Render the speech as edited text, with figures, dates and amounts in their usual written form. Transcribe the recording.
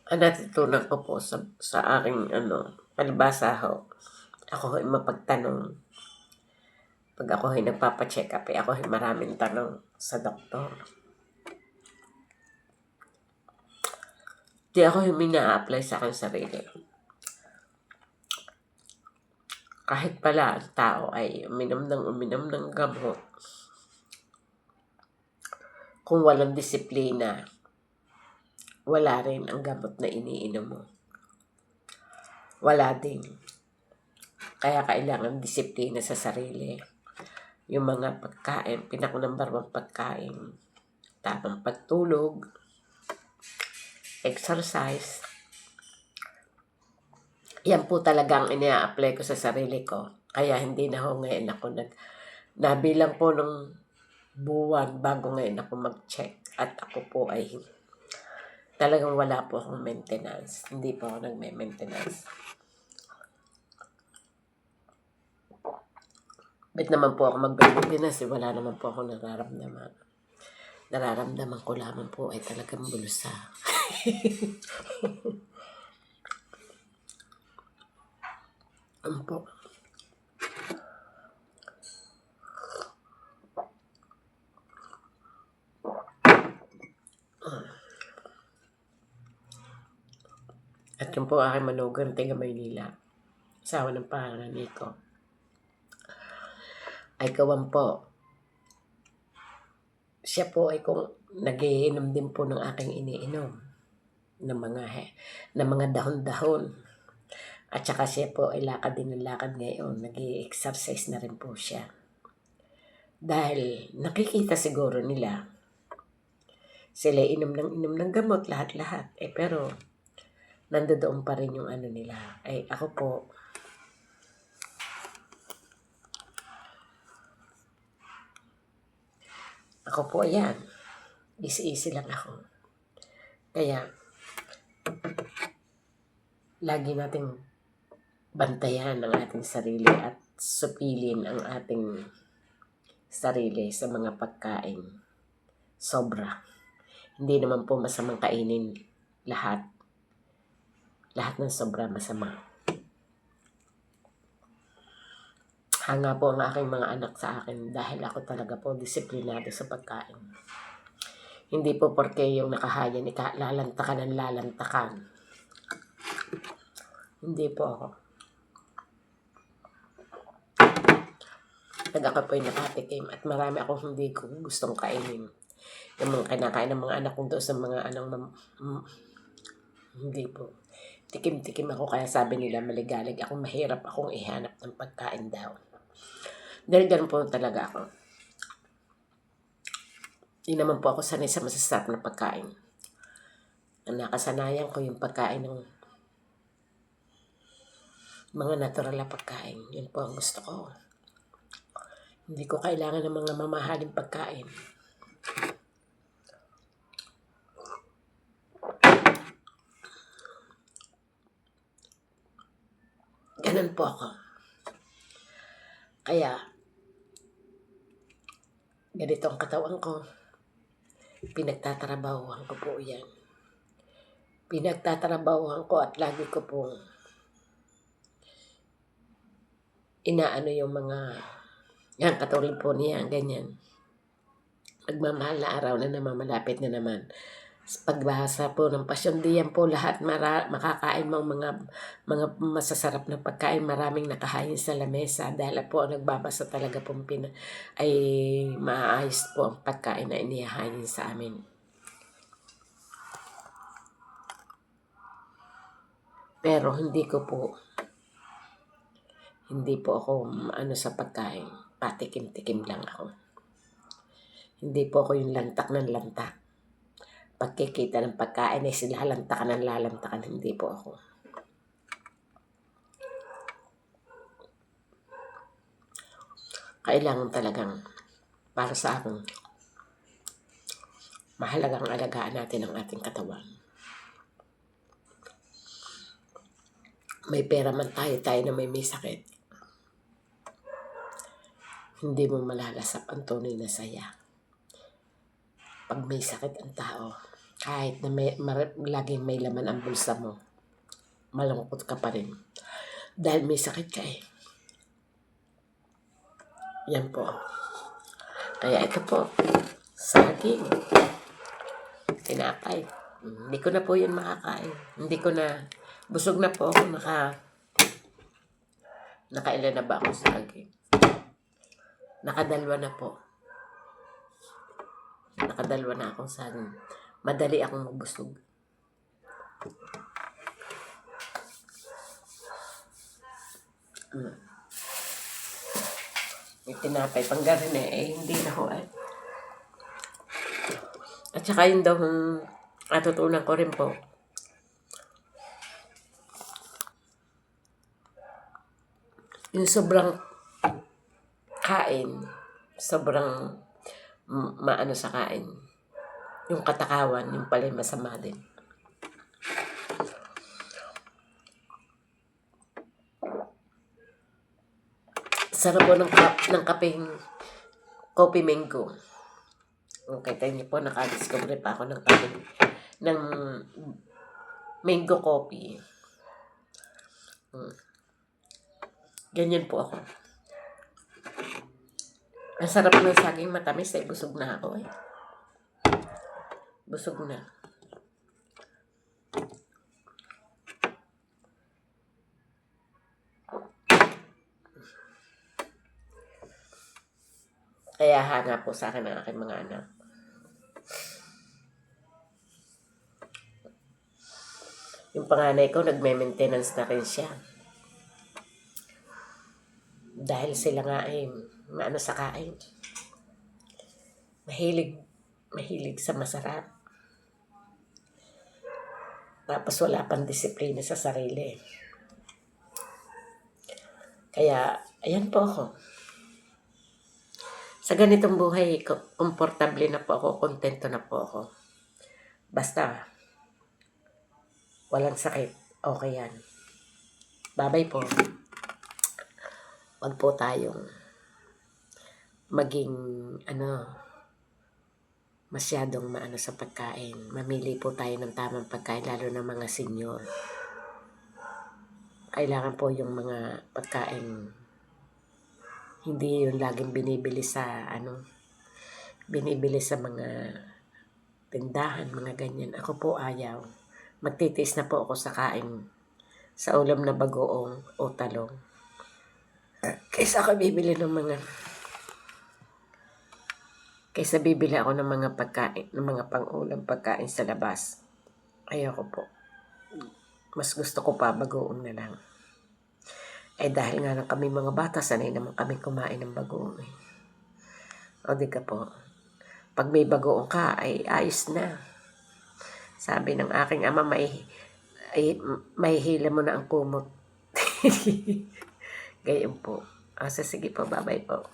Ang natutunan ko po sa aking palibhasa ho, ako ho'y mapagtanong. 'Pag ako ay nagpapa-check-up, ako ay maraming tanong sa doktor. 'Di ako yung mina-apply sa aking sarili. Kahit pala ang tao ay uminom ng gamot, kung walang disiplina, wala rin ang gamot na iniinom mo. Wala din. Kaya kailangan disiplina sa sarili. Yung mga pagkain, pinaka-number 1 pagkain, tamang pagtulog, exercise. Yan po talagang ina-apply ko sa sarili ko. Kaya hindi na ho ngayon ako nabilang po nung buwan bago ngayon ako mag-check. At ako po ay talagang wala po akong maintenance. Hindi po ako nagme-maintenance. Ba't naman po ako mag-maintenance? Wala naman po ako nararamdaman. Nararamdaman ko lamang po ay talagang bulusa. Ano po? At yun po aking manugang taga Maynila. Asawa ng pangalan ko. Ay kawan po. Siya po ay kung nagiinom din po ng aking iniinom ng mga dahon-dahon. At saka siya po ay lakad din ng lakad ngayon. Nag-i-exercise na rin po siya. Dahil nakikita siguro nila, sila inom ng gamot, lahat-lahat. Pero, nandoon pa rin yung nila. Ako po ayan. Easy lang ako. Kaya, lagi nating bantayan ang ating sarili at supilin ang ating sarili sa mga pagkain. Sobra. Hindi naman po masamang kainin lahat. Lahat ng sobra masama. Hanga po ang aking mga anak sa akin dahil ako talaga po disiplinado sa pagkain. Hindi po porke yung nakahayan, lalantakan. Hindi po ako. Ako po yung nakatikim at marami akong hindi ko gustong kainin. Yung mga kinakain ng mga anak kong doon sa mga hindi po. Tikim-tikim ako kaya sabi nila maligalig ako, mahirap akong ihanap ng pagkain daw. Dahil ganun po talaga ako. Hindi naman po ako sanay sa masasarap na pagkain. Ang nakasanayan ko yung pagkain ng mga natural na pagkain. Yun po ang gusto ko. Hindi ko kailangan ng mga mamahaling pagkain. Ganun po ako. Kaya, ganito ang katawan ko. Pinagtatrabahuhan ko po yan. Pinagtatrabahuhan ko at lagi ko po inaano yung mga yan, katulad po niya, ganyan. Nagmamahal na araw na namamalapit na naman. Pagbahasa po ng Pasyon, diyan po lahat makakain mong mga masasarap na pagkain. Maraming nakahain sa lamesa dahil po nagbabasa talaga po ay maayos po ang pagkain na inihahain sa amin. Pero hindi po ako sa pagkain. Patikim-tikim lang ako. Hindi po ako yung lantak ng lantak. Pagkikita ng pagkain ay sila lalantakan. Hindi po ako. Kailangan talagang para sa akin, mahalagang alagaan natin ang ating katawan. May pera man tayo na may sakit. Hindi mo malalasap ang tunay na saya. Pag may sakit ang tao, Kahit na laging may laman ang bulsa mo, malungkot ka pa rin. Dahil may sakit ka eh. Yan po. Kaya ito po, saging, tinapay. Hindi ko na po yun makakain. Hindi ko na, busog na po ako, nakailan na ba ako saging? Nakadalwa na po. Nakadalwa na akong saging. Madali akong mabusog. May tinapay pang garne hindi na ho eh. At saka yun daw natutunan ko rin po. Yung sobrang kain, sobrang maano sa kain. Yung katakawan, yung pala masama din. Sarap po ng kapeng coffee mango. Okay, tayo niyo po, nakadiscover pa ako ng mango coffee. Ganyan po ako. Ang sarap ng saging matamis eh. Busog na ako eh. Busog na. Kaya hanga po sa akin ang aking mga anak. Yung panganay ko, nagme-maintenance na rin siya. Dahil sila nga ay maano sa kain. Mahilig sa masarap. Tapos wala pang disiplina sa sarili. Kaya, ayan po ako. Sa ganitong buhay, komportable na po ako, kontento na po ako. Basta, walang sakit, okay yan. Babay po. Wag po tayong maging, masyadong maano sa pagkain. Mamili po tayo ng tamang pagkain, lalo na mga senior. Kailangan po yung mga pagkain, hindi yung laging binibili sa mga tindahan, mga ganyan. Ako po ayaw. Magtitiis na po ako sa kain, sa ulam na bagoong o talong. Kaysa bibili ako ng mga pagkain, ng mga pang-ulam pagkain sa labas. Ayoko po. Mas gusto ko pa bagoong na lang. Eh dahil nga lang kami mga bata, sanay naman kami kumain ng bagoong eh. O di ka po, pag may bagoong ka, ay ayos na. Sabi ng aking ama, may hila mo na ang kumot. Gayon po. Sige po, bye-bye po.